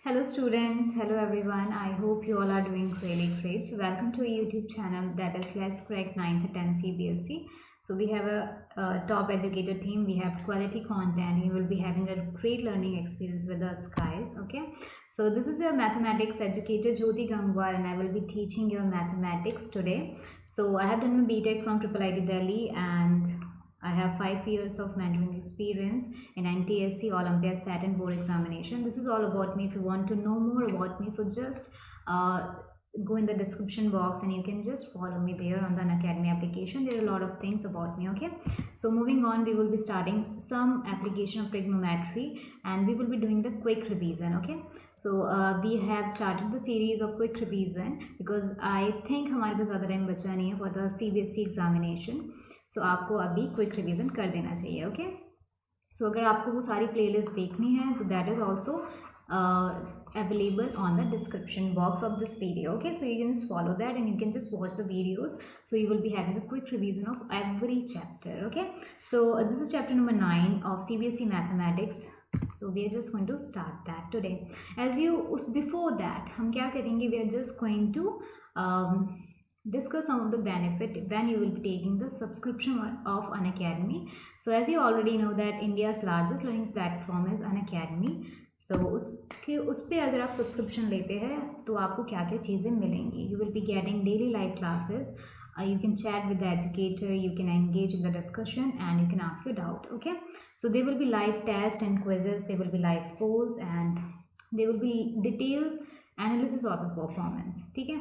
Hello students, hello everyone. I hope you all are doing really great. So welcome to a YouTube channel that is Let's Crack 9th 10 CBSE. So we have a top educator team. We have quality content. You will be having a great learning experience with us guys. Okay. So this is your mathematics educator Jyoti Gangwar and I will be teaching your mathematics today. So I have done my BTech from IIIT Delhi and I have 5 years of mentoring experience in NTSC, Olympia, SAT and board examination. This is all about me. If you want to know more about me, so just go in the description box and you can just follow me there on the Unacademy application. There are a lot of things about me, okay? So moving on, we will be starting some application of trigonometry and we will be doing the quick revision, okay? So we have started the series of quick revision because I think हमारे पास ज़्यादा time बचा नहीं है for the CBSE examination. सो आपको अभी quick revision कर देना चाहिए ओके सो अगर आपको वो सारी प्लेलिस्ट देखनी है तो that is also available on the description box of this video. Okay, so you can just follow that and you can just watch the videos, so you will be having a quick revision of every chapter. Okay, so this is chapter number 9 of CBSE mathematics. So we are just going to start that today. As you before that हम क्या करेंगे, we are just going to discuss some of the benefit when you will be taking the subscription of Unacademy. So as you already know that India's largest learning platform is Unacademy. So उस पे अगर आप subscription लेते हैं तो आपको क्या क्या चीज़ें मिलेंगी. You will be getting daily live classes. You can chat with the educator, you can engage in the discussion and you can ask your doubt. Okay, so there will be live tests and quizzes, there will be live polls and there will be detailed analysis of the performance. ठीक है,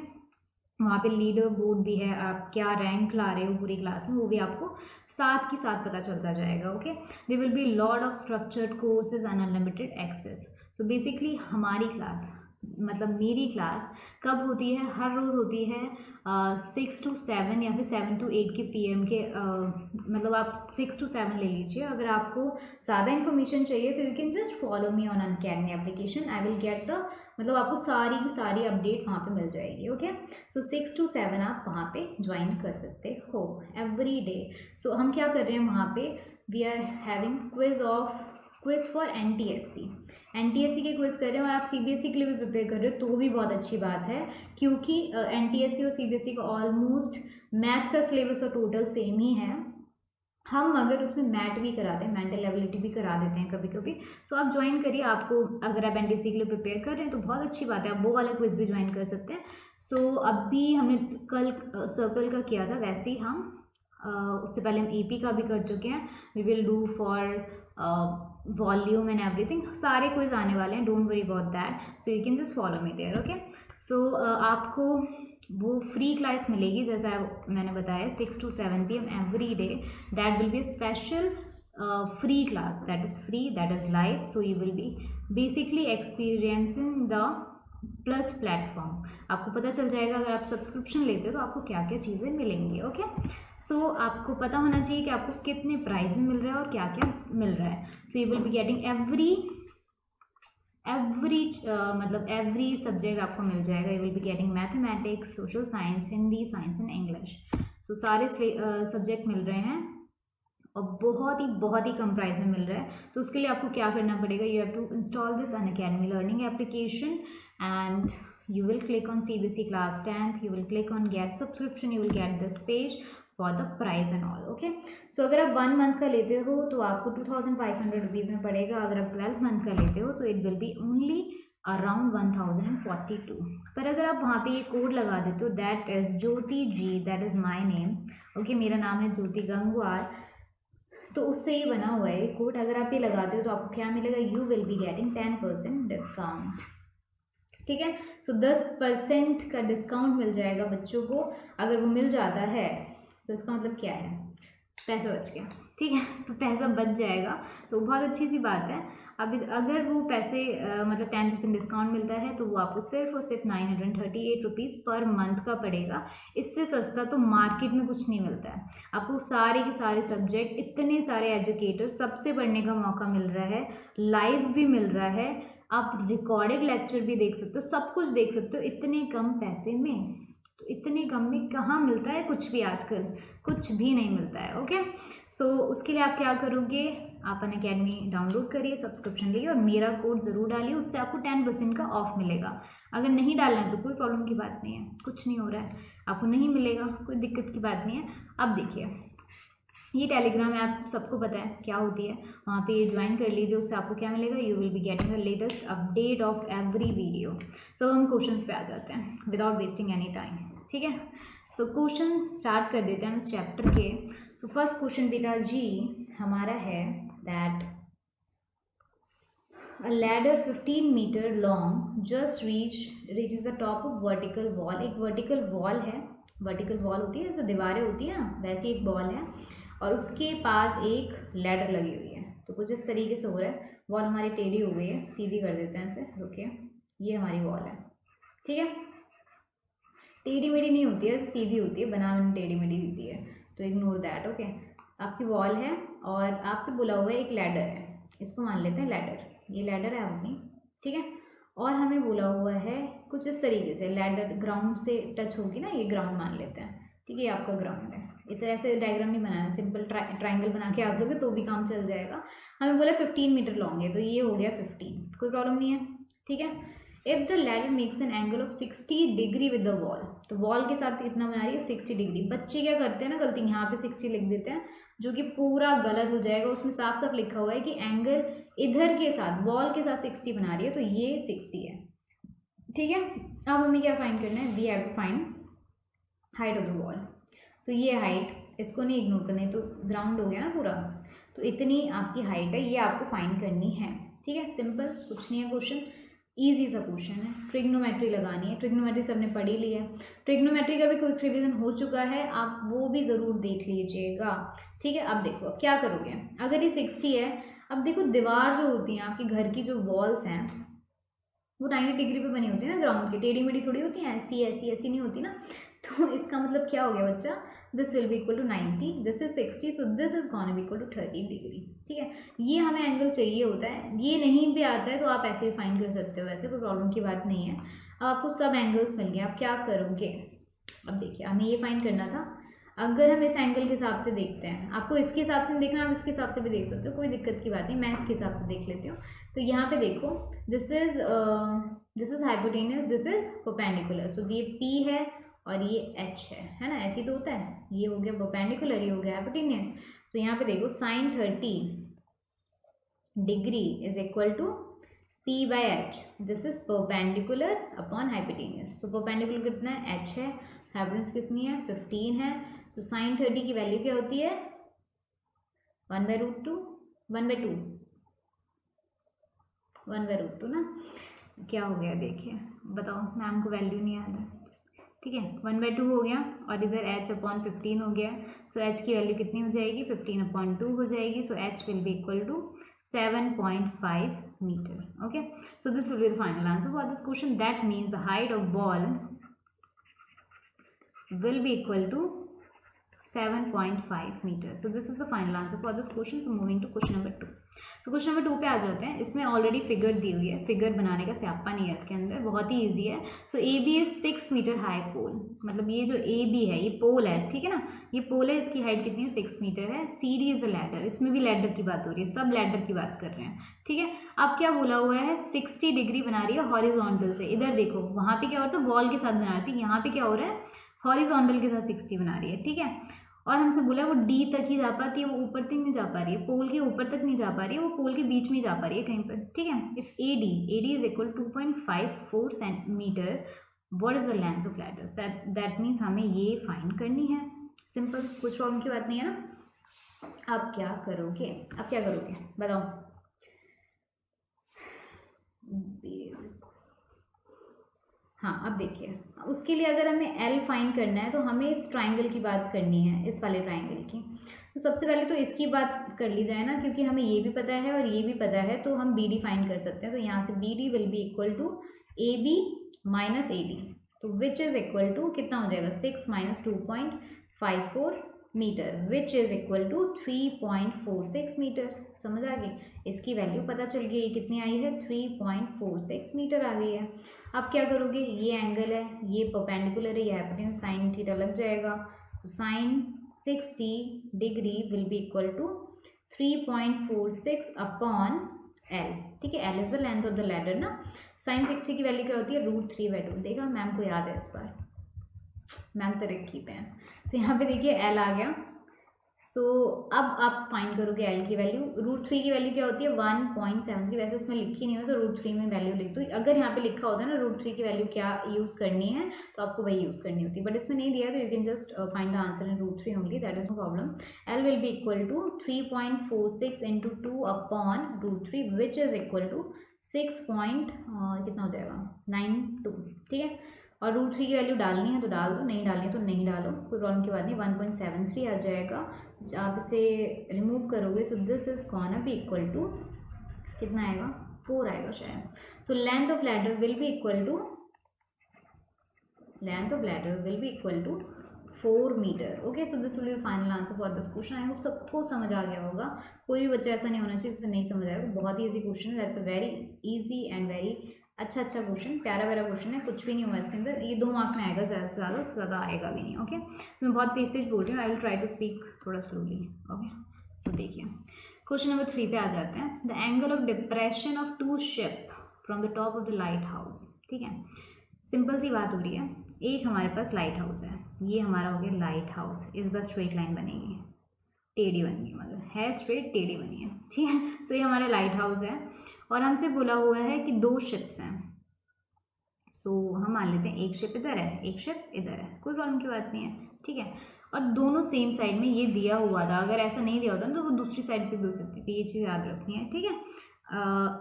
वहाँ पे leader board भी है, आप क्या rank ला रहे हो पूरी क्लास में वो भी आपको साथ के साथ पता चलता जाएगा. Okay, there will be lot of structured courses and unlimited access. So basically हमारी क्लास मतलब मेरी क्लास कब होती है, हर रोज़ होती है 6 to 7 या फिर 7 to 8 के PM के मतलब आप 6 to 7 ले लीजिए. अगर आपको ज़्यादा इन्फॉर्मेशन चाहिए तो you can just follow me on Unacademy application. I will get the मतलब आपको सारी की सारी अपडेट वहाँ पे मिल जाएगी. ओके, सो 6 to 7 आप वहाँ पे ज्वाइन कर सकते हो एवरी डे. सो हम क्या कर रहे हैं वहाँ पे, we are having quiz for NTSC के क्विज कर रहे हैं और आप CBSE के लिए भी प्रिपेयर कर रहे हो तो भी बहुत अच्छी बात है क्योंकि NTSC और CBSE का ऑलमोस्ट मैथ का सिलेबस और टोटल सेम ही है. हम अगर उसमें मैट भी कराते हैं, मेंटल एबिलिटी भी करा देते हैं कभी कभी. सो आप ज्वाइन करिए. आपको अगर आप NTSC के लिए प्रिपेयर कर रहे हैं तो बहुत अच्छी बात है, आप वो वाला क्विज भी ज्वाइन कर सकते हैं. सो अभी हमने कल सर्कल का किया था, वैसे ही हम उससे पहले हम AP का भी कर चुके हैं. We will do for volume and everything. सारे क्विज आने वाले हैं, don't worry about that. So you can just follow me there. Okay, so आपको वो फ्री क्लास मिलेगी जैसा मैंने बताया 6 to 7 PM every day. That will B special free class, that is free, that is live. So you will be basically experiencing the plus platform. आपको पता चल जाएगा अगर आप सब्सक्रिप्शन लेते हो तो आपको क्या क्या चीज़ें मिलेंगी. ओके, सो आपको पता होना चाहिए कि आपको कितने प्राइस में मिल रहा है और क्या क्या मिल रहा है. So you will be getting every मतलब एवरी सब्जेक्ट आपको मिल जाएगा. You will be getting mathematics, social science, Hindi, science and English. So सारे सब्जेक्ट मिल रहे हैं और बहुत ही कम प्राइस में मिल रहा है. तो उसके लिए आपको क्या करना पड़ेगा, you have to install this Unacademy learning application and you will click on CBSE class 10th, you will click on get subscription, you will get this page for the price and all. Okay, so अगर आप 1 month का लेते हो तो आपको 2500 rupees में पड़ेगा. अगर आप 12 month का लेते हो तो it will be only around 1042. पर अगर आप वहाँ पे ये कोड लगा देते हो that is Jyoti ji, that is my name. Okay, मेरा नाम है ज्योति गंगवार, तो उससे ये बना हुआ है कोड. अगर आप ये लगाते हो तो आपको क्या मिलेगा, you will be getting 10% discount. ठीक है, सो 10% का डिस्काउंट मिल जाएगा बच्चों को. अगर वो मिल जाता है तो इसका मतलब क्या है, पैसा बच गया. ठीक है, तो पैसा बच जाएगा तो बहुत अच्छी सी बात है. अभी अगर वो पैसे मतलब 10% डिस्काउंट मिलता है तो वो आपको सिर्फ और सिर्फ 938 रुपीज़ पर मंथ का पड़ेगा. इससे सस्ता तो मार्केट में कुछ नहीं मिलता है. आपको सारे के सारे सब्जेक्ट, इतने सारे एजुकेटर, सबसे पढ़ने का मौका मिल रहा है, लाइव भी मिल रहा है, आप रिकॉर्डेड लेक्चर भी देख सकते हो, सब कुछ देख सकते हो इतने कम पैसे में. तो इतने कम में कहाँ मिलता है कुछ भी, आजकल कुछ भी नहीं मिलता है. ओके, सो उसके लिए आप क्या करोगे, आप अनअकैडमी डाउनलोड करिए, सब्सक्रिप्शन लीजिए और मेरा कोड ज़रूर डालिए, उससे आपको 10% का ऑफ मिलेगा। अगर नहीं डालना है तो कोई प्रॉब्लम की बात नहीं है, कुछ नहीं हो रहा है, आपको नहीं मिलेगा, कोई दिक्कत की बात नहीं है। अब देखिए ये टेलीग्राम ऐप सबको पता है क्या होती है, वहाँ पे ज्वाइन कर लीजिए, उससे आपको क्या मिलेगा, you will be getting the latest update of every video. So हम क्वेश्चंस पे आ जाते हैं विदाउट वेस्टिंग एनी टाइम, ठीक है। सो क्वेश्चन स्टार्ट कर देते हैं हम इस चैप्टर के। सो फर्स्ट क्वेश्चन बेटा जी हमारा है that a ladder 15 meter long just reaches the top of vertical wall। एक वर्टिकल वॉल है, वर्टिकल वॉल होती है जैसे दीवारें होती है ना, वैसी एक वॉल है और उसके पास एक लैडर लगी हुई है। तो कुछ इस तरीके से हो रहा है, वॉल हमारी टेढ़ी हो गई है, सीधी कर देते हैं इसे, रुकिए, ये हमारी वॉल है, ठीक है। टेढ़ी मेढ़ी नहीं होती है, सीधी होती है, बनावट टेढ़ी मेढ़ी होती है, तो इग्नोर दैट, ओके। आपकी वॉल है और आपसे बोला हुआ है एक लैडर है, इसको मान लेते हैं लैडर, ये लैडर है अपनी, ठीक है। और हमें बोला हुआ है कुछ इस तरीके से, लैडर ग्राउंड से टच होगी ना, ये ग्राउंड मान लेते हैं, ठीक है, ये आपका ग्राउंड है। इतना ऐसे डायग्राम नहीं बनाना, सिंपल ट्राइंगल बना के आ जाओगे तो भी काम चल जाएगा। हमें बोला 15 मीटर लॉन्ग है, तो ये हो गया 15, कोई प्रॉब्लम नहीं है, ठीक है। If the ladder makes an angle of 60 degree with the wall, तो वॉल के साथ कितना बना रही है, 60 डिग्री। बच्चे क्या करते हैं ना गलती, यहाँ पे 60 लिख देते हैं, जो कि पूरा गलत हो जाएगा। उसमें साफ साफ लिखा हुआ है कि एंगल इधर के साथ, वॉल के साथ 60 बना रही है, तो ये 60 है, ठीक है। अब हमें क्या फाइंड करना है, we have to find height of the wall. So ये हाइट, इसको नहीं इग्नोर करना है, तो ग्राउंड हो गया ना पूरा, तो इतनी आपकी हाइट है, ये आपको फाइंड करनी है, ठीक है। सिंपल, कुछ नहीं है क्वेश्चन, ईजी सा क्वेश्चन है। ट्रिग्नोमेट्री लगानी है, ट्रिग्नोमेट्री सबने पढ़ी ली है, ट्रिग्नोमेट्री का भी क्विक रिवीजन हो चुका है, आप वो भी ज़रूर देख लीजिएगा, ठीक है। अब देखो अब क्या करोगे, अगर ये 60 है, अब देखो दीवार जो होती हैं आपके घर की, जो वॉल्स हैं वो 90 डिग्री पे बनी होती है ना, ग्राउंड की, टेढ़ी मेढ़ी थोड़ी होती है, ऐसी ऐसी ऐसी नहीं होती ना। तो इसका मतलब क्या हो गया बच्चा, this will be equal to 90, this is 60, so this is gonna be equal to 30 degree, ठीक है। ये हमें एंगल चाहिए होता है, ये नहीं भी आता है तो आप ऐसे भी फाइंड कर सकते हो, वैसे कोई प्रॉब्लम की बात नहीं है। अब आपको सब एंगल्स मिल गए, आप क्या करोगे, अब देखिए हमें ये फाइंड करना था। अगर हम इस एंगल के हिसाब से देखते हैं, आपको इसके हिसाब से देखना, आप इसके हिसाब से भी देख सकते हो, कोई दिक्कत की बात नहीं, मैं इसके हिसाब से देख लेती हूँ। तो यहाँ पे देखो, this is hypotenuse, this is perpendicular, so ये P है और ये H है ना, ऐसी तो होता है, ये हो गया परपेंडिकुलर, ये हो गया हाइपोटेन्यूस। तो यहाँ पे देखो sin 30 degree is equal to P by H, this is perpendicular upon hypotenuse. तो परपेंडिकुलर कितना है, H है, हाइपोटेन्यूस कितनी है, 15 है। तो sin 30 की वैल्यू क्या होती है, 1/√2, 1/2, 1/√2 ना। क्या हो गया देखिए, बताओ, मैम को वैल्यू नहीं याद है, ठीक है, 1/2 हो गया और इधर H/15 हो गया। सो H की वैल्यू कितनी हो जाएगी, 15/2 हो जाएगी। So H will be equal to 7.5 metre, okay. So this will be the final answer for this question, that means the height of ball will be equal to 7.5 meter. So this is the final answer for this question. So moving to question number 2. So question number 2 पे आ जाते हैं। इसमें already figure दी हुई है, figure बनाने का स्यापा नहीं है इसके अंदर, बहुत ही ईजी है। सो AB इज 6 मीटर हाई पोल, मतलब ये जो AB है ये पोल है, ठीक है ना, ये पोल है, इसकी हाइट कितनी है, 6 मीटर है। CD इज अ लैडर, इसमें भी लैडर की बात हो रही है, सब लैडर की बात कर रहे हैं, ठीक है। अब क्या बोला हुआ है, 60 डिग्री बना रही है हॉरिजॉन्टल से, इधर देखो वहाँ पे क्या होता है, वॉल के साथ बना रही थी, यहाँ पे क्या हो रहा है, हॉरिजॉन्टल के साथ 60 बना रही है, ठीक है। और हमसे बोला वो D तक ही जा पाती है, वो ऊपर तक नहीं जा पा रही है, पोल के ऊपर तक नहीं जा पा रही है, वो पोल के बीच में जा पा रही है कहीं पर, ठीक है। If AD is equal 2.54 centimetre, what is the length of ladder, that means हमें ये फाइंड करनी है। सिंपल, कुछ प्रॉब्लम की बात नहीं है ना। अब क्या करोगे, अब क्या करोगे बताओ, हाँ अब देखिए, उसके लिए अगर हमें L फाइंड करना है तो हमें इस ट्राइंगल की बात करनी है, इस वाले ट्राइंगल की। तो सबसे पहले तो इसकी बात कर ली जाए ना, क्योंकि हमें ये भी पता है और ये भी पता है, तो हम BD फाइंड कर सकते हैं। तो यहाँ से BD will be equal to AB minus AD, तो विच इज इक्वल टू कितना हो जाएगा, 6 minus 2.54 metre, which is equal to 3.46 metre. समझ आ गई, इसकी वैल्यू पता चल गई, ये कितनी आई है, 3.46 मीटर आ गई है। अब क्या करोगे, ये एंगल है, ये परपेंडिकुलर है, ये हाइपोटेन्यूस, sin थीटा लग जाएगा। So sin 60 degree will be equal to 3.46 upon L, ठीक है, L is the length of the ladder ना। साइन 60 की वैल्यू क्या होती है, √3/2। देखा, मैम को याद है इस बार, मैम तरक्की पे है। तो यहाँ पे देखिए एल आ गया। सो अब आप फाइंड करोगे एल की वैल्यू। √3 की वैल्यू क्या होती है, 1.7 की। वैसे इसमें लिखी नहीं हो तो √3 में वैल्यू लिख दो। अगर यहाँ पे लिखा होता है ना √3 की वैल्यू क्या यूज़ करनी है तो आपको वही यूज़ करनी होती है, बट इसमें नहीं दिया तो you can just find the answer in √3 only, that is no problem. L will be equal to 3.46 into 2 upon √3 which is equal to 6 कितना हो जाएगा 92, ठीक है। और √3 की वैल्यू डालनी है तो डाल दो, नहीं डालनी है तो नहीं डालो, कोई प्रॉब्लम की बात नहीं। 1.73 आ जाएगा। आप इसे रिमूव करोगे so this is gonna be equal to कितना आएगा, 4 आएगा शायद। So length of ladder will be equal to 4 metre. Okay, so this will be final answer for this question. I hope सबको समझ आ गया होगा, कोई भी बच्चा ऐसा नहीं होना चाहिए जिसे नहीं समझ आएगा। बहुत ही ईजी क्वेश्चन है, that's a very easy and very अच्छा क्वेश्चन, प्यारा क्वेश्चन है, कुछ भी नहीं हुआ इसके अंदर। ये 2 मार्क में आएगा ज़्यादा से ज़्यादा, उससे ज़्यादा आएगा भी नहीं। ओके, सो मैं बहुत तेज बोल रही हूँ, I will try to speak थोड़ा स्लोली। ओके, सो देखिए क्वेश्चन नंबर 3 पे आ जाते हैं। The angle of depression of 2 ship from the top of the light house, ठीक है। सिंपल सी बात हो रही है, एक हमारे पास लाइट हाउस है, ये हमारा हो गया लाइट हाउस, इस बार स्ट्रेट लाइन बनेगी, टेढ़ी बन गई, मतलब है स्ट्रेट, टेढ़ी बनी है, ठीक है। सो ये हमारा लाइट हाउस है और हमसे बोला हुआ है कि 2 शिप्स हैं। सो हम मान लेते हैं एक शिप इधर है, एक शिप इधर है, कोई प्रॉब्लम की बात नहीं है, ठीक है। और दोनों सेम साइड में ये दिया हुआ था, अगर ऐसा नहीं दिया होता ना तो वो दूसरी साइड पे भी हो सकती थी, ये चीज़ याद रखनी है, ठीक है।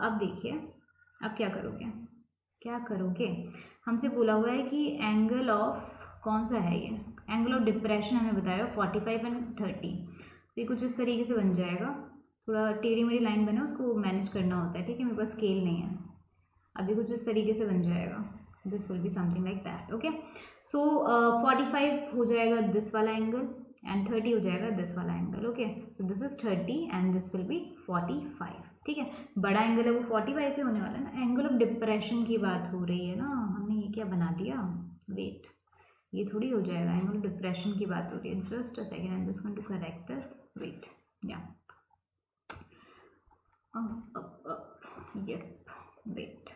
अब देखिए, अब क्या करोगे, हमसे बोला हुआ है कि एंगल ऑफ कौन सा है, ये एंगल ऑफ डिप्रेशन हमें बताया 45 एंड 30। तो ये कुछ इस तरीके से बन जाएगा, थोड़ा टेढ़ी मेढ़ी लाइन बने, उसको मैनेज करना होता है, ठीक है। मेरे पास स्केल नहीं है, अभी कुछ इस तरीके से बन जाएगा, this will be something like that. Okay, so 45 हो जाएगा दिस वाला एंगल एंड 30 हो जाएगा दिस वाला angle. Okay, so this is 30 and this will be 45, ठीक है। बड़ा एंगल है वो 45 ही होने वाला है ना। एंगल ऑफ डिप्रेशन की बात हो रही है ना, हमने ये क्या बना दिया, वेट, ये थोड़ी हो जाएगा, एंगल ऑफ डिप्रेशन की बात हो रही है। Just a second, I am just going to correct this, wait, yeah yep, wait,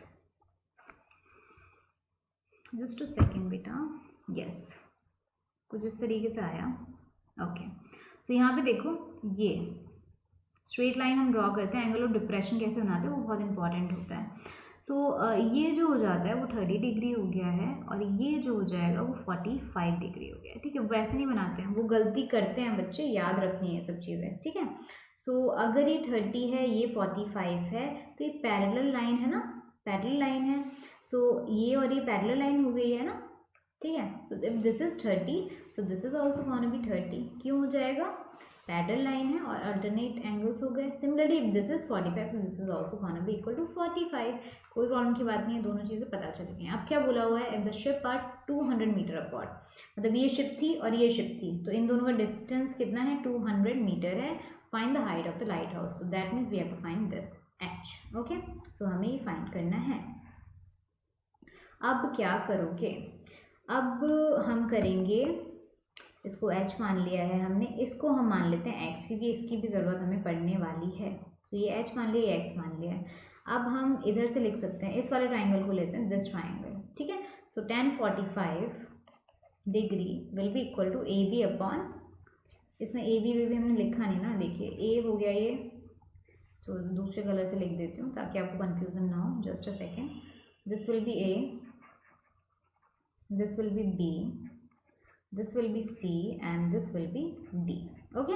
just a second बेटा, यस, कुछ इस तरीके से आया। ओके, सो यहाँ पे देखो, ये स्ट्रेट लाइन हम ड्रॉ करते हैं, एंगल ऑफ डिप्रेशन कैसे बनाते हैं वो बहुत इंपॉर्टेंट होता है। सो ये जो हो जाता है वो 30 डिग्री हो गया है और ये जो हो जाएगा वो 45 डिग्री हो गया है, ठीक है। वैसे नहीं बनाते हैं, वो गलती करते हैं बच्चे, याद रखनी है सब चीज़ें, ठीक है। सो अगर ये 30 है, ये 45 है, तो ये पैरेलल लाइन है ना, पैरेलल लाइन है। सो ये और ये पैरेलल लाइन हो गई है ना, ठीक है। So if this is 30, so this is also gonna B 30, क्यों हो जाएगा, पैरेलल लाइन है और अल्टरनेट एंगल्स हो गए। सिमिलरली इफ दिस इज 45, तो this is also gonna be equal to 45, कोई प्रॉब्लम की बात नहीं है, दोनों चीज़ें पता चल गई हैं। अब क्या बोला हुआ है, if the ship are 200 metre apart, मतलब ये शिप थी और ये शिप थी, तो इन दोनों का डिस्टेंस कितना है, 200 मीटर है। Find the height of the light house, तो that means we have to find this h। ओके, सो हमें ये फाइंड करना है। अब क्या करोगे, अब हम करेंगे, इसको h मान लिया है हमने, इसको हम मान लेते हैं x, क्योंकि इसकी भी ज़रूरत हमें पड़ने वाली है। तो ये h मान लिया, ये x मान लिया है। अब हम इधर से लिख सकते हैं, इस वाले ट्राइंगल को लेते हैं, दिस ट्राइंगल, ठीक है। So tan 45 degree will be equal to A B upon, इसमें ए बी भी हमने लिखा नहीं ना, देखिए a हो गया ये, तो दूसरे कलर से लिख देती हूँ ताकि आपको कन्फ्यूजन ना हो। Just a second, this will B a, this will be b, this will be c and this will be d। Okay,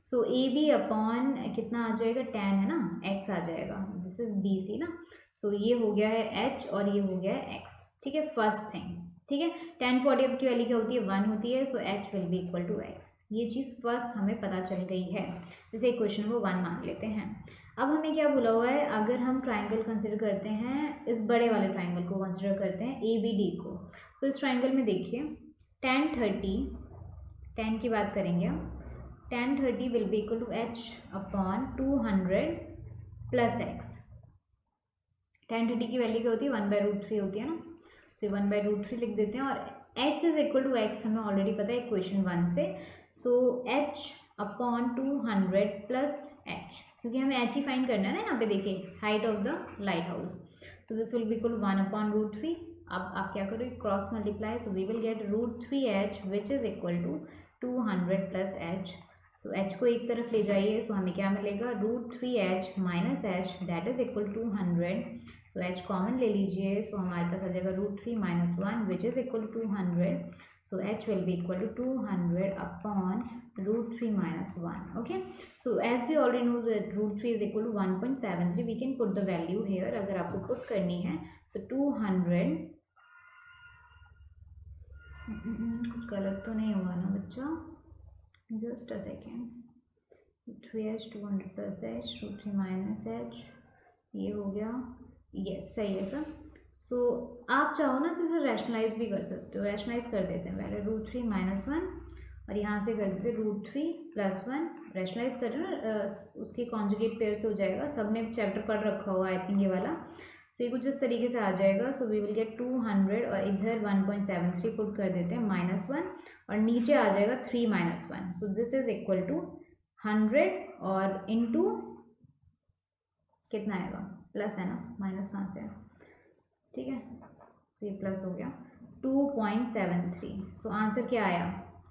so A B upon कितना आ जाएगा, tan है ना, x आ जाएगा, दिस इज बी सी ना। सो ये हो गया है h और ये हो गया है x, ठीक है, फर्स्ट थिंग, ठीक है। tan 40 की वैल्यू क्या होती है, 1 होती है, so h will be equal to x। ये चीज़ फर्स्ट हमें पता चल गई है, जैसे इक्वेशन को 1 मान लेते हैं। अब हमें क्या बोला हुआ है, अगर हम ट्राइंगल कंसिडर करते हैं, इस बड़े वाले ट्राइंगल को कंसिडर करते हैं, ए बी डी को, तो इस ट्राइंगल में देखिए tan 30, tan की बात करेंगे हम, tan 30 will be equal to h upon 200 plus x। tan 30 की वैल्यू क्या होती है, 1/√3 होती है ना, तो 1/√3 लिख देते हैं और h is equal to x हमें ऑलरेडी पता है इक्वेशन 1 से। So h upon 200 plus H, क्योंकि हमें एच ही फाइंड करना है ना यहाँ पे, देखिए height of the light house. तो दिस विल बी इक्वल 1/√3। अब आप क्या करो, cross multiply, so we will get √3h which is equal to 200 plus H. So H को एक तरफ ले जाइए, सो हमें क्या मिलेगा, √3h minus H that is equal 200। So H common ले लीजिए, सो हमारे पास आ जाएगा √3 minus 1 which is equal to 200। So h will be equal to 200 upon √3 minus 1. Okay. So as we already know that √3 is equal to 1.73, we can put the value here. अगर आपको put करनी है, so 200, कुछ गलत तो नहीं हुआ ना बच्चा, just a second, 3h 200 plus h √3 minus h, ये हो गया, yes सही है सर। सो आप चाहो ना तो इसे रैशनलाइज भी कर सकते हो, रैशनलाइज कर देते हैं पहले √3 माइनस 1 और यहाँ से कर देते √3 प्लस 1, रैशनलाइज कर रहे हो ना, उसके कॉन्जुगेट पेयर से हो जाएगा, सबने चैप्टर पढ़ रखा हुआ आई थिंक ये वाला। सो ये कुछ इस तरीके से आ जाएगा। सो वी विल गेट 200 और इधर 1.73 पुट कर देते हैं माइनस 1 और नीचे आ जाएगा 3 minus 1। So this is equal to 100 और इंटू कितना आएगा, प्लस है ना, माइनस कहाँ से है, ठीक है, तो ये प्लस हो गया 2.73। सो आंसर क्या आया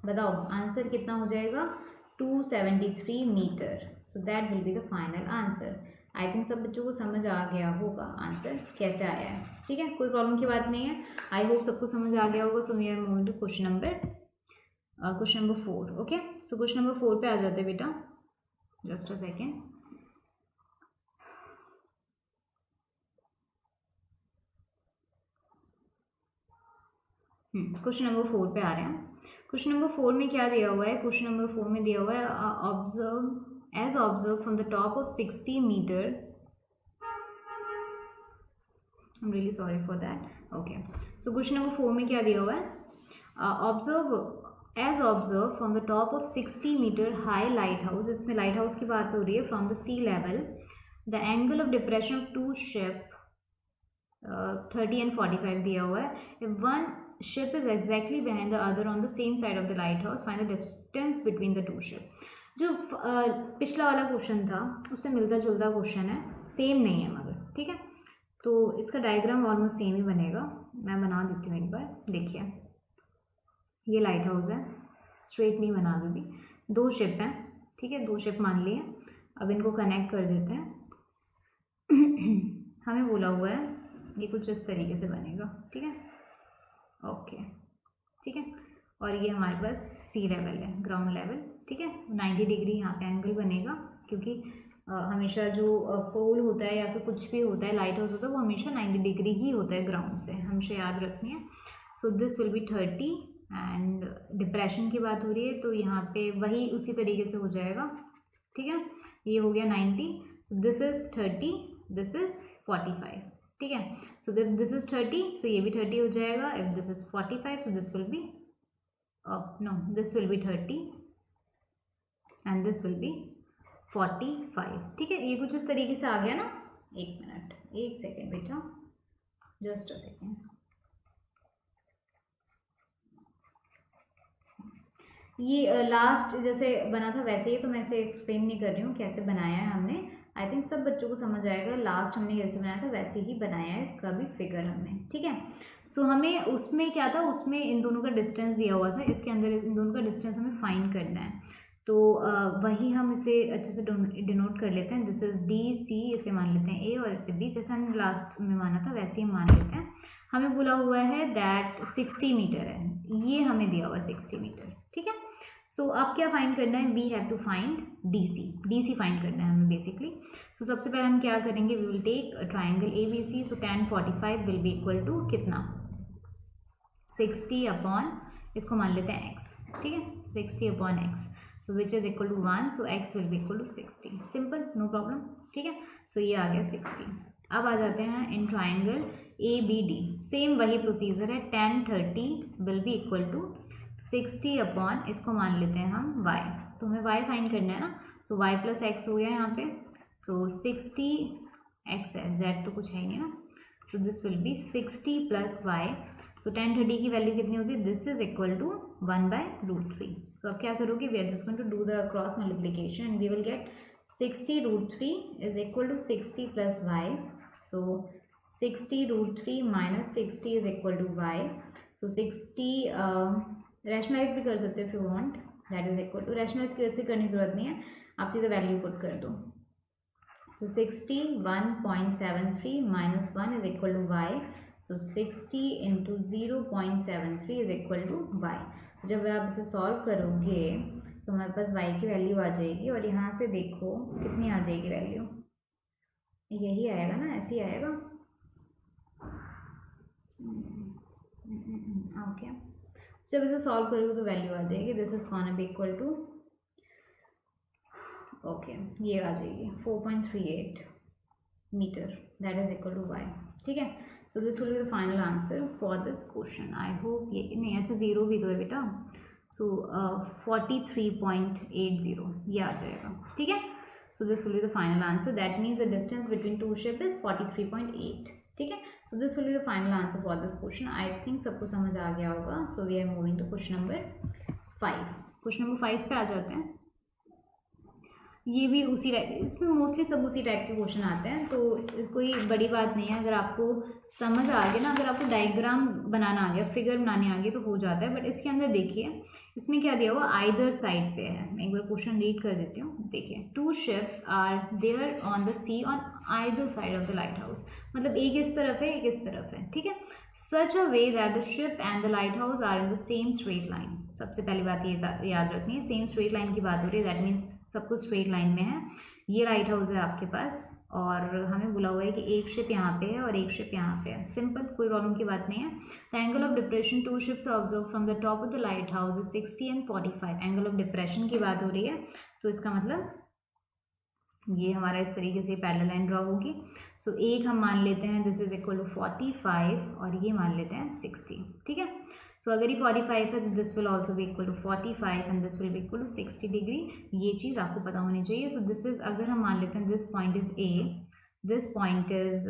बताओ, आंसर कितना हो जाएगा, 273 metre. So that will be the final answer. I think सब बच्चों को समझ आ गया होगा आंसर कैसे आया है, ठीक है, कोई प्रॉब्लम की बात नहीं है। आई होप सबको समझ आ गया होगा। So we are moving to question number 4। Okay, so question number 4 पे आ जाते हैं बेटा, just a second. Question number 4 पे आ रहे हैं। क्वेश्चन नंबर 4 में क्या दिया हुआ है, क्वेश्चन नंबर 4 में दिया हुआ है observe from the top of 60 metre, I am really sorry for that. Okay, so question number 4 में क्या दिया हुआ है, observe from the top of 60 metre high light house, इसमें लाइट हाउस की बात हो रही है, from the sea level the angle of depression of two ship 30 and 45 दिया हुआ है। If one ship is exactly behind the other on the same side of the lighthouse, find the distance between the two ship। जो पिछला वाला question था उससे मिलता जुलता क्वेश्चन है, सेम नहीं है मगर, ठीक है, तो इसका डायग्राम ऑलमोस्ट सेम ही बनेगा। मैं बना देती हूँ एक बार, देखिए ये लाइट हाउस है, स्ट्रेट नहीं बना दूँगी, 2 शिप हैं, ठीक है, 2 शिप मान लिए। अब इनको कनेक्ट कर देते हैं। हमें बोला हुआ है ये कुछ इस तरीके से बनेगा, ठीक है, ओके, ठीक है, और ये हमारे पास सी लेवल है, ग्राउंड लेवल, ठीक है, 90 डिग्री यहाँ पे एंगल बनेगा, क्योंकि हमेशा जो पोल होता है या फिर कुछ भी होता है, लाइट हाउस होता है, वो हमेशा 90 डिग्री ही होता है ग्राउंड से, हमेशा याद रखनी है। So this will be 30 and depression की बात हो रही है तो यहाँ पे वही उसी तरीके से हो जाएगा, ठीक है, ये हो गया 90, दिस इज 30, दिस इज 45, ठीक है। सो दिस इज 30, सो ये भी 30 हो जाएगा। If this is 45, so this will be no, this will be 30 and this will be 45, ठीक है, ये कुछ इस तरीके से आ गया ना। एक मिनट, एक सेकेंड बेटा, जस्ट अ सेकेंड। ये लास्ट जैसे बना था वैसे ही, तो मैं इसे एक्सप्लेन नहीं कर रही हूँ कैसे बनाया है हमने, आई थिंक सब बच्चों को समझ आएगा। लास्ट हमने जैसे बनाया था वैसे ही बनाया है इसका भी फिगर हमने, ठीक है। सो हमें उसमें क्या था, उसमें इन दोनों का डिस्टेंस दिया हुआ था, इसके अंदर इन दोनों का डिस्टेंस हमें फाइंड करना है, तो वही हम इसे अच्छे से डिनोट कर लेते हैं। दिस इज डी सी, इसे मान लेते हैं ए और इसे बी, जैसे हमने लास्ट में माना था वैसे ही मान लेते हैं। हमें बोला हुआ है दैट 60 मीटर है, ये हमें दिया हुआ है 60 मीटर, ठीक है। सो अब क्या फाइंड करना है, we have to find D C find करना है हमें बेसिकली। सो सबसे पहले हम क्या करेंगे, we will take triangle A B C. So tan 45 will be equal to कितना, 60 अपॉन, इसको मान लेते हैं x, ठीक है, 60 upon x, so which is equal to 1, so x will be equal to 60, simple, no problem, ठीक है। सो ये आ गया 60। अब आ जाते हैं in triangle A B D, same वही प्रोसीजर है, tan 30 will be equal to 60 upon, इसको मान लेते हैं हम y, तो हमें y फाइंड करना है ना। सो y प्लस एक्स हो गया यहाँ पे, सो 60 x है, z तो कुछ है ही नहीं ना, so this will be 60 plus y, so 1030 की वैल्यू कितनी होती है, this is equal to 1/√3. So अब क्या करोगे, we are just going to do the cross multiplication and we will get 60√3 is equal to 60 plus y. So 60√3 minus 60 is equal to y. So 60 rationalise भी कर सकते हो if you want, that is equal to, rationalise कैसे करने की जरूरत नहीं है, आप सीधे वैल्यू पुट कर दो. So 61.73 minus 1 is equal to y. So 60 into 0.73 is equal to y. जब आप इसे सॉल्व करोगे तो हमारे पास वाई की वैल्यू आ जाएगी और यहाँ से देखो कितनी आ जाएगी वैल्यू, यही आएगा ना, ऐसे ही आएगा. ओके, जब इसे सॉल्व करोगे तो वैल्यू आ जाएगी, this is gonna be equal to, okay ये आ जाएगी 4.38 metre, that is equal to y. ठीक है, so this will be the final answer for this question. I hope ये नहीं, अच्छा जीरो भी तो है बेटा. सो 43.80 ये आ जाएगा. ठीक है, so this will be the final answer. That means the distance between two ship is 43.8. ठीक है, so this will be the final answer for this question. I think सबको समझ आ गया होगा. So we are moving to question number 5. Question number 5 पे आ जाते हैं. ये भी उसी टाइप, इसमें मोस्टली सब उसी टाइप के क्वेश्चन आते हैं, तो कोई बड़ी बात नहीं है. अगर आपको समझ आ गया ना, अगर आपको डायग्राम बनाना आ गया, फिगर बनाने आ गए तो हो जाता है. बट इसके अंदर देखिए इसमें क्या दिया हुआ, आइदर साइड पे है. मैं एक बार क्वेश्चन रीड कर देती हूँ. देखिए, 2 ships are there on the sea on either side of the light house. मतलब एक इस तरफ है, एक इस तरफ है. ठीक है, such a way that the ship and the light house are in the same straight line. सबसे पहली बात ये याद रखनी है, सेम स्ट्रेट लाइन की बात हो रही है, दैट मीन्स सब कुछ स्ट्रेट लाइन में है. ये लाइट हाउस है आपके पास और हमें बोला हुआ है कि एक शिप यहाँ पे है और एक शिप यहाँ पे है. सिंपल, कोई प्रॉब्लम की बात नहीं है. The angle of depression 2 ships observe from the top of the light house is 60 and 45. Angle of depression की बात हो रही है, तो इसका मतलब ये हमारा इस तरीके से पैरेलल लाइन ड्रॉ होगी. सो एक हम मान लेते हैं दिस इज इक्वल टू 45 और ये मान लेते हैं 60. ठीक है, सो अगर ये 45 है तो this will also be equal to 45 and this will be equal to 60 degree. ये चीज़ आपको पता होनी चाहिए. सो दिस इज, अगर हम मान लेते हैं this point is a, this point is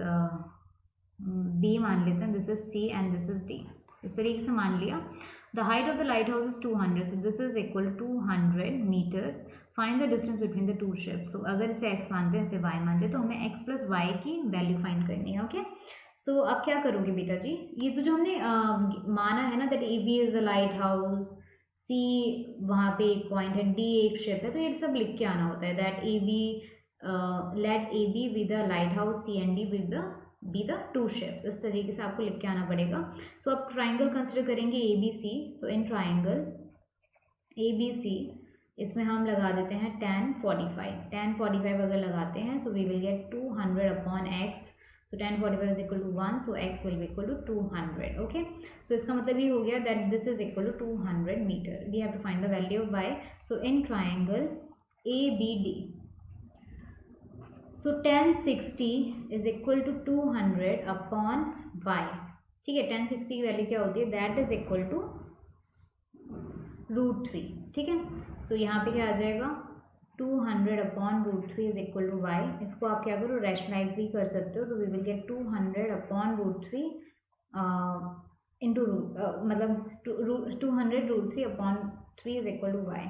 b मान लेते हैं, this is c and this is d. इस तरीके से मान लिया. The height of the light house is 200. So this is equal to 200 metres. Find the distance between the 2 ships. So अगर इसे x मानते हैं, इसे y मानते हैं, तो हमें x प्लस वाई की वैल्यू फाइंड करनी है. ओके, सो अब क्या करोगे बेटा जी, ये तो जो हमने माना है ना, that A B is the light house, C वहाँ पे एक पॉइंट है, डी एक शिप है, तो ये सब लिख के आना होता है. That A B, let A B with the light house, C and D with the B the 2 ships. इस तरीके से आपको लिख के आना पड़ेगा. सो अब ट्राइंगल कंसिडर करेंगे A B C. So in triangle A B C, इसमें हम लगा देते हैं tan 45. tan 45 अगर लगाते हैं, so we will get 200 upon x. So tan 45 is equal to 1, so x will be equal to 200. Okay, so इसका मतलब ये हो गया that this is equal to 200 metre. We have to find the value of y. So in triangle A B D, so tan 60 is equal to 200 upon y. ठीक है, tan 60 की value क्या होती है, दैट इज इक्वल टू √3. ठीक है, सो यहाँ पे क्या आ जाएगा, 200 upon √3 is equal to y. इसको आप क्या करो, रैशनलाइज भी कर सकते हो. तो we will get 200 upon √3 into मतलब 200 √3 upon 3 is equal to y.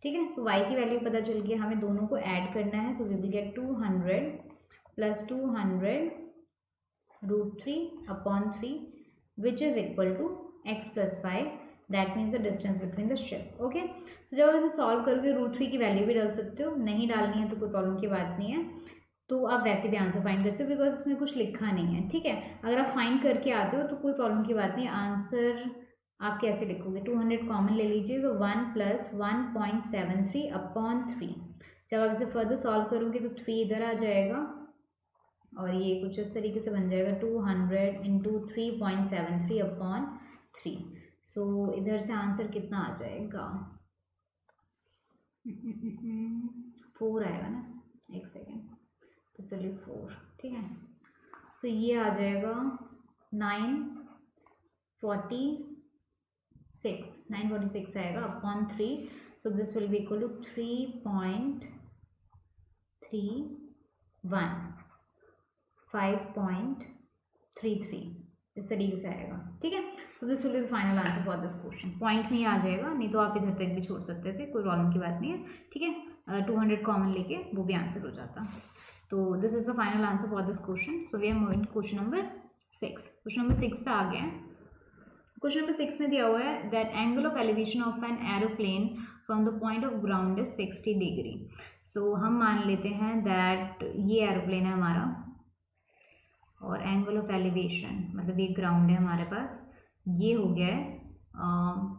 ठीक है, सो वाई की वैल्यू पता चल गई. हमें दोनों को ऐड करना है. So we will get 200 plus 200 √3 upon 3 which is equal to x plus Y. That means the distance between the ship. Okay, so जब आप इसे सॉल्व करोगे, √3 की वैल्यू भी डाल सकते हो, नहीं डालनी है तो कोई प्रॉब्लम की बात नहीं है. तो आप वैसे भी आंसर फाइंड कर सकते हो, बिकॉज इसमें कुछ लिखा नहीं है. ठीक है, अगर आप फाइंड करके आते हो तो कोई प्रॉब्लम की बात नहीं. आंसर आप कैसे लिखोगे, 200 कॉमन ले लीजिए, तो 1 प्लस 1.73 अपॉन 3. जब आप इसे फर्दर सॉल्व करोगे तो 3 इधर आ जाएगा और ये कुछ इस तरीके से बन जाएगा 200 इंटू 3.73 अपॉन 3. सो इधर से आंसर कितना आ जाएगा, 4 आएगा ना, एक सेकेंड, तो चलिए 4. ठीक है, सो ये आ जाएगा 946 आएगा upon 3. So this will be equal to 3.31 5.33. इस तरीके से आएगा, ठीक है। So this will be the final answer for this question. Point में ही आ जाएगा, नहीं तो आप इधर तक भी छोड़ सकते थे, कोई प्रॉब्लम की बात नहीं है, ठीक है। 200 कॉमन लेके वो भी आंसर हो जाता। तो this is the final answer for this question. So we are moving question number 6। Question number 6 पे आ गए हैं। क्वेश्चन नंबर 6 में दिया हुआ है that angle of elevation of an aeroplane from the point of ground is 60 degree. So हम मान लेते हैं दैट ये एरोप्लेन है हमारा और एंगल ऑफ एलिवेशन मतलब ये ग्राउंड है हमारे पास, ये हो गया है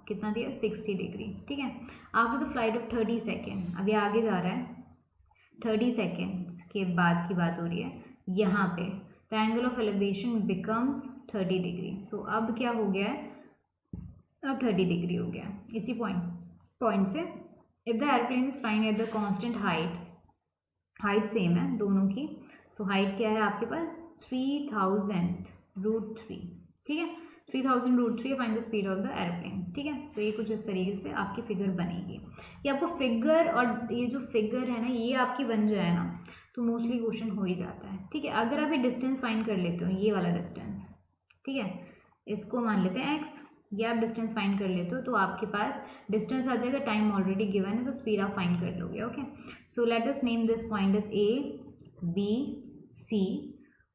कितना दिया 60 डिग्री, ठीक है। After the flight of 30 second, अब ये आगे जा रहा है, 30 सेकेंड्स के बाद की बात हो रही है यहाँ पे, the angle of elevation becomes 30 degree. So अब क्या हो गया है, अब 30 डिग्री हो गया इसी पॉइंट से। If the airplane is flying eight the constant height same है दोनों की। सो हाइट क्या है आपके पास 3000√3, ठीक है। 3000√3 find the speed of the airplane, ठीक है। सो ये कुछ इस तरीके से आपकी फिगर बनेगी। ये आपको फिगर और ये जो फिगर है ना ये आपकी बन जाए ना तो मोस्टली क्वेश्चन हो ही जाता है, ठीक है। अगर आप ये डिस्टेंस फाइंड कर लेते हो, ये वाला डिस्टेंस, ठीक है, इसको मान लेते हैं x, ये आप डिस्टेंस फाइंड कर लेते हो तो आपके पास डिस्टेंस आ जाएगा, टाइम ऑलरेडी गिवन है तो स्पीड आप फाइंड कर लोगे, okay. So let us name this point is A B C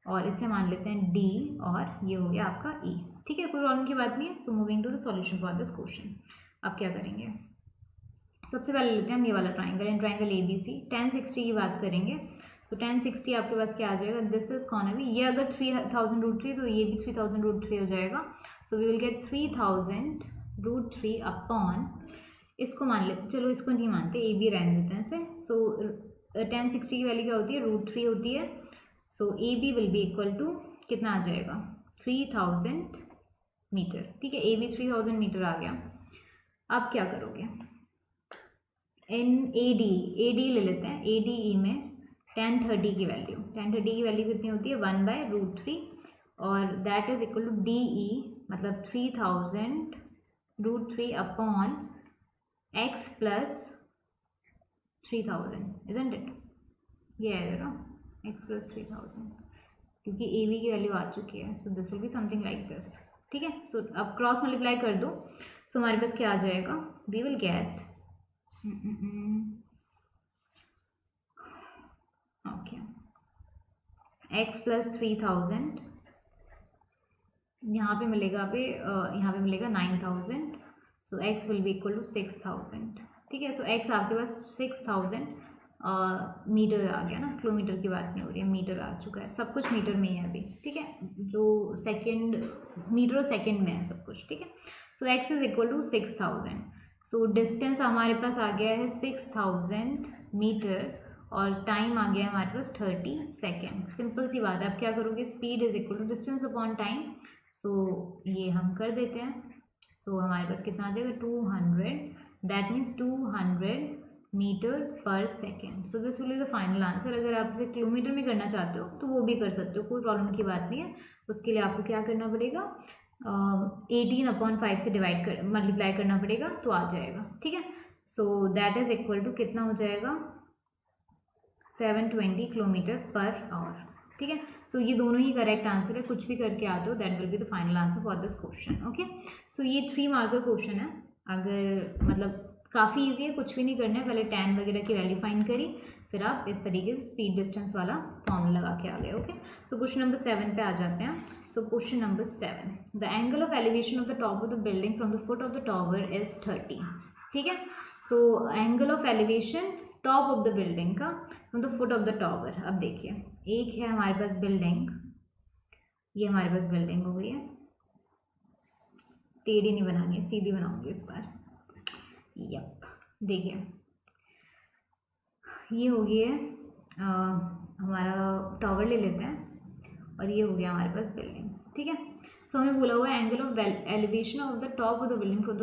और इसे मान लेते हैं D और ये हो गया आपका E, ठीक है, कोई प्रॉब्लम की बात नहीं है। So moving to the solution for this question. अब क्या करेंगे, सबसे पहले लेते हैं हम ये वाला ट्राइंगल, इन ट्राइंगल ABC 10 60 की बात करेंगे। सो 10 60 आपके पास क्या आ जाएगा, दिस इज कॉर्नर भी, ये अगर 3000√3 तो ये भी 3000√3 हो जाएगा। So we will get 3000√3 upon, इसको मान लेते, चलो इसको नहीं मानते, ए बी रहने देते हैं इसे। सो 10 60 की वैल्यू क्या होती है, √3 होती है। So A B will be equal to कितना आ जाएगा 3000 मीटर, ठीक है। ए बी 3000 मीटर आ गया। अब क्या करोगे, इन ए डी ले लेते हैं, ए डी ई में 1030 की वैल्यू, 1030 की वैल्यू कितनी होती है 1/√3 और that is equal to D E मतलब 3000√3 upon x plus 3000, isn't it, ये आएगा x प्लस 3000 क्योंकि ए बी की वैल्यू आ चुकी है। So this will be something like this, ठीक है। सो अब क्रॉस मल्टीप्लाई कर दो, सो हमारे पास क्या आ जाएगा, we will get okay x plus 3000, यहाँ पे मिलेगा यहाँ पे मिलेगा 9000। So x will be equal to 6000, ठीक है। सो x आपके पास 6000 मीटर आ गया ना, किलोमीटर की बात नहीं हो रही है, मीटर आ चुका है, सब कुछ मीटर में ही है अभी, ठीक है, जो सेकेंड मीटर और सेकेंड में है सब कुछ, ठीक है। So x is equal to 6000। So distance हमारे पास आ गया है 6000 मीटर और टाइम आ गया है हमारे पास 30 सेकेंड। सिंपल सी बात है, अब क्या करोगे, speed is equal to distance upon time. So ये हम कर देते हैं। सो हमारे पास कितना आ जाएगा 200, दैट मीन्स 200 मीटर पर second. So this will be the final answer. अगर आप इसे किलोमीटर में करना चाहते हो तो वो भी कर सकते हो, कोई प्रॉब्लम की बात नहीं है। उसके लिए आपको क्या करना पड़ेगा, 18/5 से डिवाइड कर मल्टीप्लाई करना पड़ेगा तो आ जाएगा, ठीक है। So that is equal to कितना हो जाएगा 720 किलोमीटर पर आवर, ठीक है। सो ये दोनों ही करेक्ट आंसर है, कुछ भी करके आते हो that will be the final answer for this question, okay. So ये 3 मार्कर क्वेश्चन है, अगर मतलब काफ़ी ईजी है, कुछ भी नहीं करना है, पहले tan वगैरह की वैल्यू फाइंड करी, फिर आप इस तरीके से स्पीड डिस्टेंस वाला फॉर्मूला लगा के आ गए, ओके। सो क्वेश्चन नंबर 7 पे आ जाते हैं। So question number 7, the angle of elevation of the top of the building from the foot of the tower is 30, ठीक है। So angle of elevation top of the building का from the foot of the tower. अब देखिए, एक है हमारे पास building, ये हमारे पास बिल्डिंग हो गई है, टेढ़ी नहीं बनानी है, सीधी बनाऊंगी इस बार। यप, देखिए ये हो गई है हमारा टॉवर ले लेते हैं और ये हो गया हमारे पास बिल्डिंग, ठीक है। सो हमें बोला हुआ है angle of elevation of the top of the building from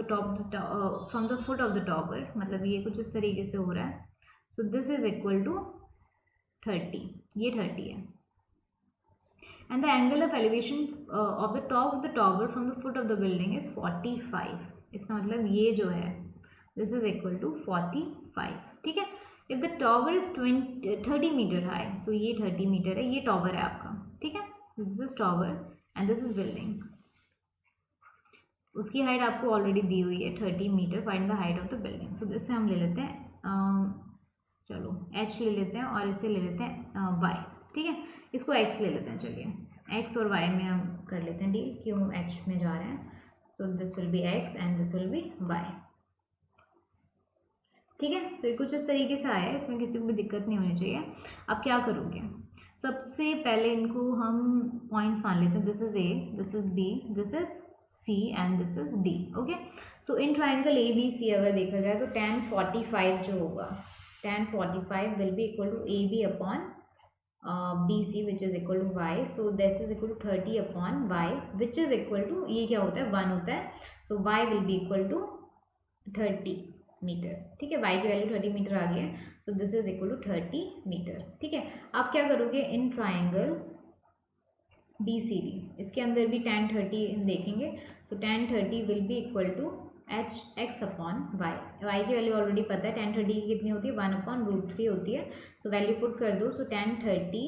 the foot of the tower, मतलब ये कुछ इस तरीके से हो रहा है। So this is equal to 30, ये 30 है, and the angle of elevation of the top of the tower from the foot of the building is 45। इसका मतलब ये जो है दिस इज इक्वल टू 45, ठीक है। If the tower is 30 metre high, so ये 30 मीटर है, ये टॉवर है आपका, ठीक है, this is tower and this is building. उसकी हाइट आपको ऑलरेडी दी हुई है 30 metre, find the height of the building. So इससे हम ले लेते हैं चलो h ले लेते हैं और इसे ले लेते हैं y, ठीक है। इसको x ले लेते हैं, चलिए x और y में हम कर लेते हैं डील, क्यों h में जा रहे हैं। तो this will be x and this will be y, ठीक है। सो ये कुछ इस तरीके से आया है, इसमें किसी को भी दिक्कत नहीं होनी चाहिए। अब क्या करोगे, सबसे पहले इनको हम पॉइंट्स मान लेते हैं। This is a, this is b, this is c and this is d, okay. So in triangle ABC अगर देखा जाए तो tan 45 जो होगा, tan 45 will be equal to AB upon BC which is equal to y। So this is equal to 30 upon y which is equal to, ये क्या होता है 1 होता है। So y will be equal to 30 metre, ठीक है। y की value 30 metre आ गई है। So this is equal to 30 metre, ठीक है। आप क्या करोगे, इन ट्राइंगल BCD इसके अंदर भी tan 30 देखेंगे। So tan 30 will be equal to x upon y की वैल्यू ऑलरेडी पता है, tan 30 की कितनी होती है 1/√3 होती है। सो वैल्यू पुट कर दो। So tan 30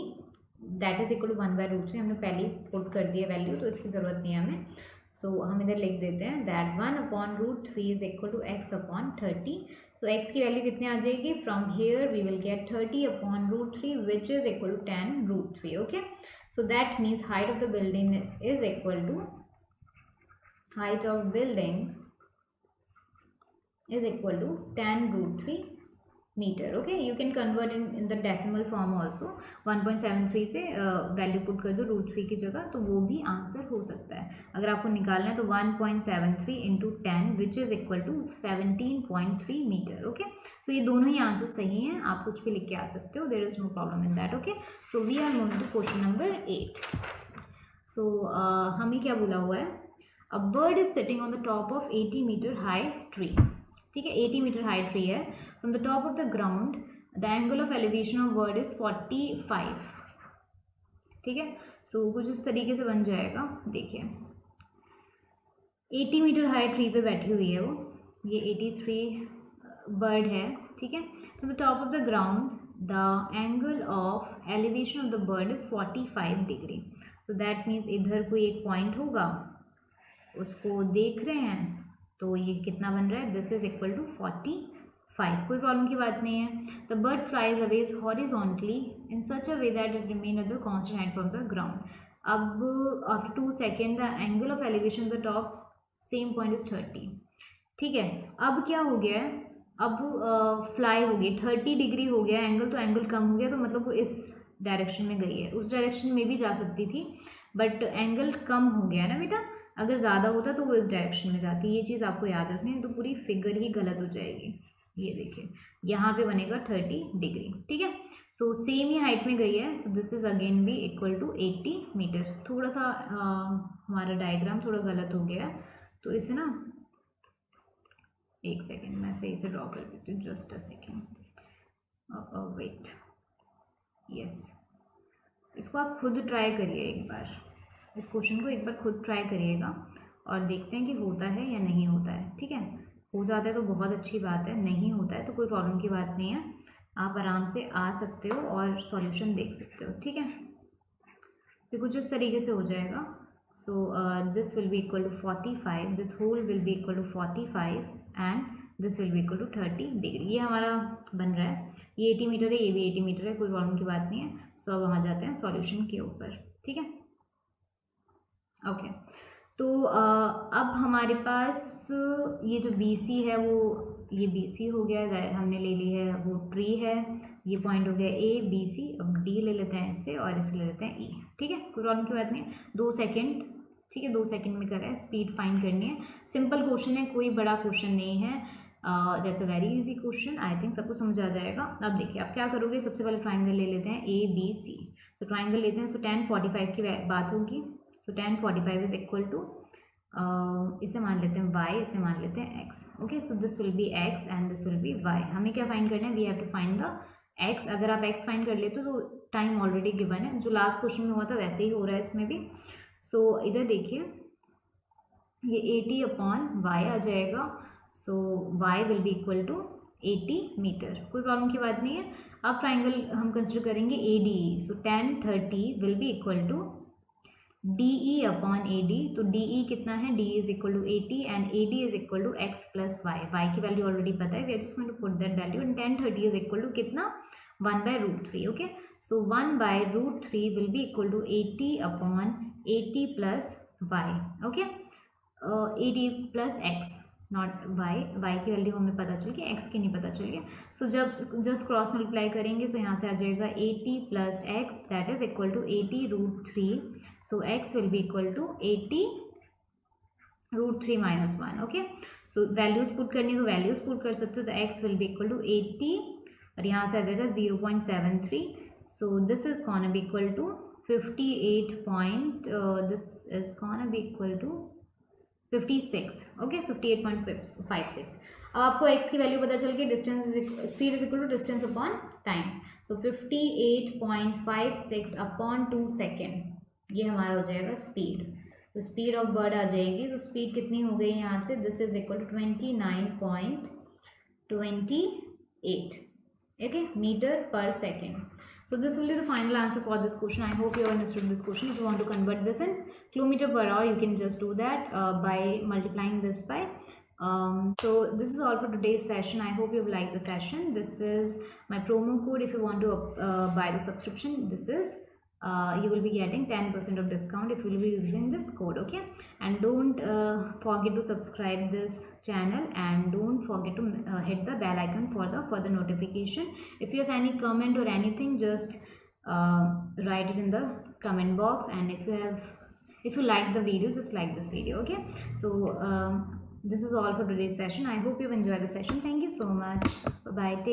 that is equal to 1/√3, हमने पहले ही पुट कर दिया वैल्यू, तो इसकी ज़रूरत नहीं है हमें। सो हम इधर लिख देते हैं that 1/√3 is equal to x upon 30। So x की वैल्यू कितनी आ जाएगी, from here we will get 30/√3 which is equal to tan√3, okay. So that means height of the building is equal to tan√3 meter, okay. You can convert in the decimal form also, 1.73 से value put कर दो √3 की जगह, तो वो भी answer हो सकता है। अगर आपको निकालना है तो 1.73 into 10 which is equal to 17.3 metre, okay. So ये दोनों ही आंसर सही हैं, आप कुछ भी लिख के आ सकते हो, there is no problem in that, okay. So we are moving to question number 8। So हमें क्या बोला हुआ है, a bird is sitting on the top of 80 metre high tree, ठीक है। 80 मीटर हाई ट्री है। From the top of the ground the angle of elevation of bird is 45, ठीक है। सो कुछ इस तरीके से बन जाएगा, देखिए 80 मीटर हाई ट्री पे बैठी हुई है वो, ये 83 बर्ड है, ठीक है। From the top of the ground the angle of elevation of the bird is 45 degree. So that means इधर कोई एक पॉइंट होगा, उसको देख रहे हैं, तो ये कितना बन रहा है, दिस इज इक्वल टू 45, कोई प्रॉब्लम की बात नहीं है। The bird flies always horizontally in such a way that it remain at the constant height from the ground. अब after 2 second the angle of elevation of the top same point is 30, ठीक है। अब क्या हो गया है, अब fly हो गई 30 डिग्री हो गया एंगल, तो एंगल कम हो गया, तो मतलब वो इस डायरेक्शन में गई है, उस डायरेक्शन में भी जा सकती थी बट एंगल कम हो गया ना बेटा, अगर ज़्यादा होता तो वो इस डायरेक्शन में जाती, ये चीज़ आपको याद रखनी है, तो पूरी फिगर ही गलत हो जाएगी। ये देखिए यहाँ पे बनेगा 30 डिग्री, ठीक है। सो सेम ही हाइट में गई है, सो दिस इज अगेन भी इक्वल टू 80 मीटर। थोड़ा सा हमारा डायग्राम थोड़ा गलत हो गया, तो इसे ना एक सेकेंड मैं सही से ड्रॉ कर देती हूँ, just a second, wait, yes. इसको आप खुद ट्राई करिए एक बार, इस क्वेश्चन को एक बार खुद ट्राई करिएगा और देखते हैं कि होता है या नहीं होता है, ठीक है। हो जाता है तो बहुत अच्छी बात है, नहीं होता है तो कोई प्रॉब्लम की बात नहीं है, आप आराम से आ सकते हो और सॉल्यूशन देख सकते हो, ठीक है। तो कुछ इस तरीके से हो जाएगा। So this will be equal to 45, this whole will be equal to 45 and this will be equal to 30 degree. ये हमारा बन रहा है, ये 80 मीटर है, ये भी 80 मीटर है, कोई प्रॉब्लम की बात नहीं है। सो अब हम आ जाते हैं सॉल्यूशन के ऊपर, ठीक है, ओके। तो अब हमारे पास ये जो BC है वो ये BC हो गया, हमने ले ली है वो ट्री है, ये पॉइंट हो गया ABC। अब D ले लेते हैं इससे और इसे ले लेते हैं E, ठीक है, कोई प्रॉब्लम की बात नहीं है। 2 सेकेंड, ठीक है, 2 सेकेंड में कर रहा है, स्पीड फाइंड करनी है, सिंपल क्वेश्चन है, कोई बड़ा क्वेश्चन नहीं है, that's a very easy question, I think सबको समझ आ जाएगा। अब देखिए आप क्या करोगे, सबसे पहले ट्राइंगल ले लेते हैं ABC, तो ट्राइंगल लेते हैं। सो tan 45 की बात होगी, तो tan 45 इज इक्वल टू, इसे मान लेते हैं y, इसे मान लेते हैं x, okay. So this will be x and this will be y। हमें क्या फाइंड करना है, we have to find the x। अगर आप x फाइंड कर लेते हो तो टाइम ऑलरेडी गिवन है, जो लास्ट क्वेश्चन में हुआ था वैसे ही हो रहा है इसमें भी। सो इधर देखिए ये 80 अपॉन y आ जाएगा, so y will be equal to 80 metre, कोई प्रॉब्लम की बात नहीं है। अब ट्राइंगल हम कंसिडर करेंगे ADE, so tan 30 will be equal to DE upon AD, तो DE कितना है, DE is equal to 80 and AD is equal to x plus y, y की वैल्यू ऑलरेडी पता है, we are just going to put that value and 1030 is equal to कितना, 1/√3. Okay, so 1/√3 will be equal to 80 upon 80 plus y. Okay, 80 plus x not Y, y की value हमें पता चल गई, x की नहीं पता चल गया. सो जब जस्ट क्रॉस मल्टीप्लाई करेंगे तो यहाँ से आ जाएगा 80 plus x that is equal to 80√3. So x will be equal to 80√3 minus 1. Okay, so values put करनी हो तो वैल्यूज पुट कर सकते हो, तो x will be equal to 80 और यहाँ से आ जाएगा 0.73. So this is gonna be equal to this is gonna be equal to 56. Okay, 58.56. अब आपको x की वैल्यू पता चल गई, distance speed is equal to distance upon time. So 58.56 upon 2 second, ये हमारा हो जाएगा स्पीड. तो स्पीड ऑफ बर्ड आ जाएगी, तो स्पीड कितनी हो गई यहाँ से, this is equal to 29.28 okay meter per second. So this will be the final answer for this question. I hope you have understood this question. If you want to convert this in kilometer per hour, you can just do that by multiplying this by. So this is all for today's session. I hope you've liked the session. This is my promo code. If you want to buy the subscription, this is you will be getting 10% of discount if you will be using this code. Okay, and don't forget to subscribe this channel and don't forget to hit the bell icon for the further notification. If you have any comment or anything, just write it in the comment box, and if you like the video, just like this video. Okay, so this is all for today's session. I hope you've enjoyed the session. Thank you so much. Bye bye. Take